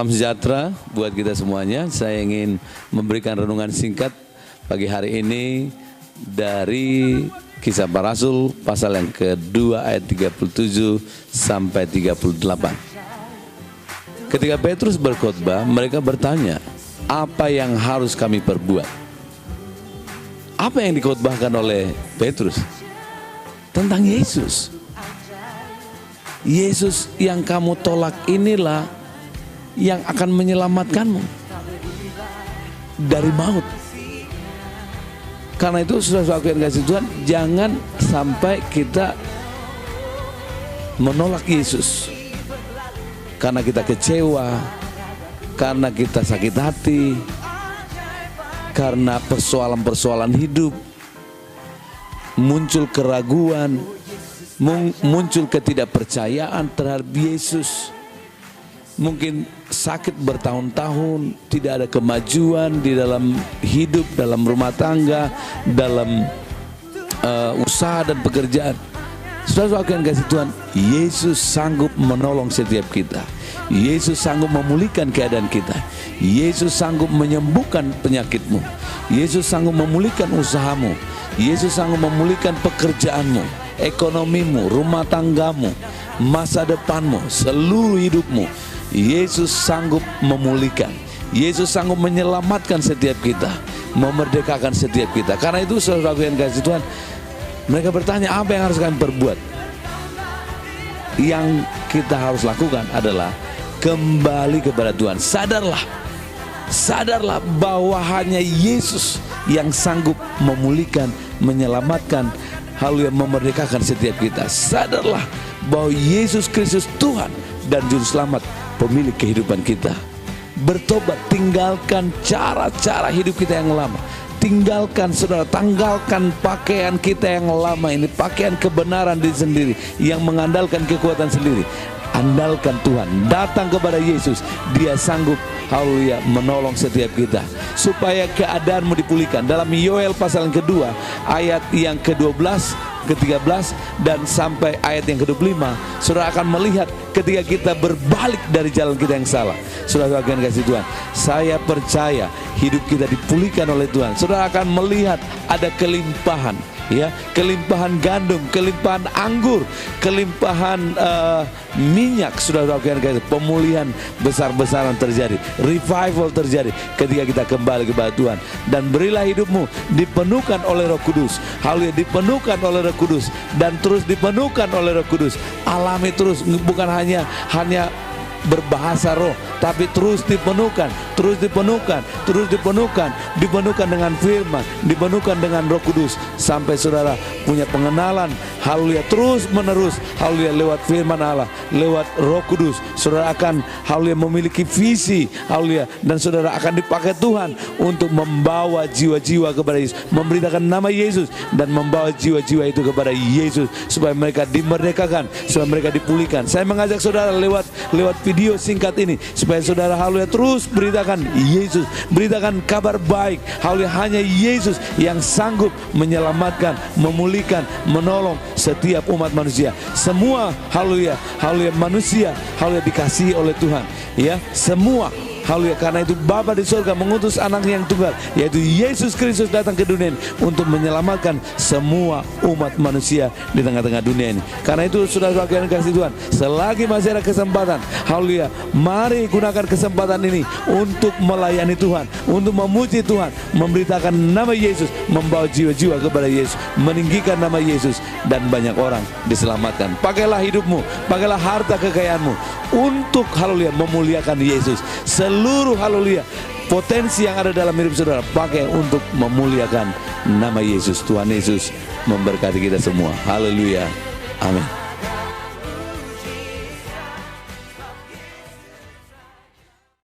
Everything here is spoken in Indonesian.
Salam sejahtera buat kita semuanya. Saya ingin memberikan renungan singkat pagi hari ini dari Kisah Para Rasul pasal yang kedua ayat 37 sampai 38. Ketika Petrus berkhotbah, mereka bertanya, apa yang harus kami perbuat? Apa yang dikhotbahkan oleh Petrus? Tentang Yesus. Yesus yang kamu tolak inilah yang akan menyelamatkanmu dari maut. Karena itu saudara-saudara yang kasih Tuhan, jangan sampai kita menolak Yesus karena kita kecewa, karena kita sakit hati, karena persoalan-persoalan hidup, muncul keraguan, muncul ketidakpercayaan terhadap Yesus. Mungkin sakit bertahun-tahun, tidak ada kemajuan di dalam hidup, dalam rumah tangga, dalam usaha dan pekerjaan. Saudara-saudara yang kasih Tuhan, Yesus sanggup menolong setiap kita. Yesus sanggup memulihkan keadaan kita. Yesus sanggup menyembuhkan penyakitmu. Yesus sanggup memulihkan usahamu. Yesus sanggup memulihkan pekerjaanmu, ekonomimu, rumah tanggamu, masa depanmu, seluruh hidupmu. Yesus sanggup memulihkan. Yesus sanggup menyelamatkan setiap kita, memerdekakan setiap kita. Karena itu saudara yang kasih Tuhan, mereka bertanya, apa yang harus kami perbuat? Yang kita harus lakukan adalah kembali kepada Tuhan. Sadarlah bahwa hanya Yesus yang sanggup memulihkan, menyelamatkan, haleluya, memerdekakan setiap kita. Sadarlah bahwa Yesus Kristus Tuhan dan Juru Selamat, pemilik kehidupan kita. Bertobat, tinggalkan cara-cara hidup kita yang lama. Tinggalkan, saudara, tanggalkan pakaian kita yang lama ini, pakaian kebenaran diri sendiri yang mengandalkan kekuatan sendiri. Andalkan Tuhan, datang kepada Yesus. Dia sanggup, haleluya, menolong setiap kita supaya keadaanmu dipulihkan. Dalam Yoel pasal yang kedua ayat yang ke-12, ke-13 dan sampai ayat yang ke-25, saudara akan melihat ketika kita berbalik dari jalan kita yang salah. Saudara akan kasih Tuhan, saya percaya hidup kita dipulihkan oleh Tuhan. Saudara akan melihat ada kelimpahan, ya, kelimpahan gandum, kelimpahan anggur, kelimpahan minyak. Saudara akan kasih, pemulihan besar-besaran terjadi, revival terjadi ketika kita kembali kepada Tuhan. Dan berilah hidupmu dipenuhkan oleh Roh Kudus. Haleluya, dipenuhkan oleh Roh Kudus dan terus dipenuhkan oleh Roh Kudus. Alami terus, bukan hanya berbahasa roh, tapi terus dipenuhkan dengan firman, dipenuhkan dengan Roh Kudus sampai saudara punya pengenalan, haleluya, terus menerus, haleluya, lewat firman Allah, lewat Roh Kudus. Saudara akan, haleluya, memiliki visi, haleluya, dan saudara akan dipakai Tuhan untuk membawa jiwa-jiwa kepada Yesus, memberitakan nama Yesus dan membawa jiwa-jiwa itu kepada Yesus supaya mereka dimerdekakan, supaya mereka dipulihkan. Saya mengajak saudara lewat video singkat ini supaya saudara, haleluya, terus beritakan Yesus, beritakan kabar baik. Haleluya, hanya Yesus yang sanggup menyelamatkan, memulihkan, menolong setiap umat manusia. Semua, haleluya, manusia, haleluya, dikasihi oleh Tuhan, ya, semua. Haleluya, karena itu Bapa di surga mengutus anaknya yang tunggal, yaitu Yesus Kristus, datang ke dunia ini untuk menyelamatkan semua umat manusia di tengah-tengah dunia ini. Karena itu saudara yang kasih Tuhan, selagi masih ada kesempatan, haleluya, mari gunakan kesempatan ini untuk melayani Tuhan, untuk memuji Tuhan, memberitakan nama Yesus, membawa jiwa-jiwa kepada Yesus, meninggikan nama Yesus, dan banyak orang diselamatkan. Pakailah hidupmu, pakailah harta kekayaanmu untuk, haleluya, memuliakan Yesus. Seluruh, haleluya, potensi yang ada dalam hidup saudara pakai untuk memuliakan nama Yesus. Tuhan Yesus memberkati kita semua. Haleluya. Amin.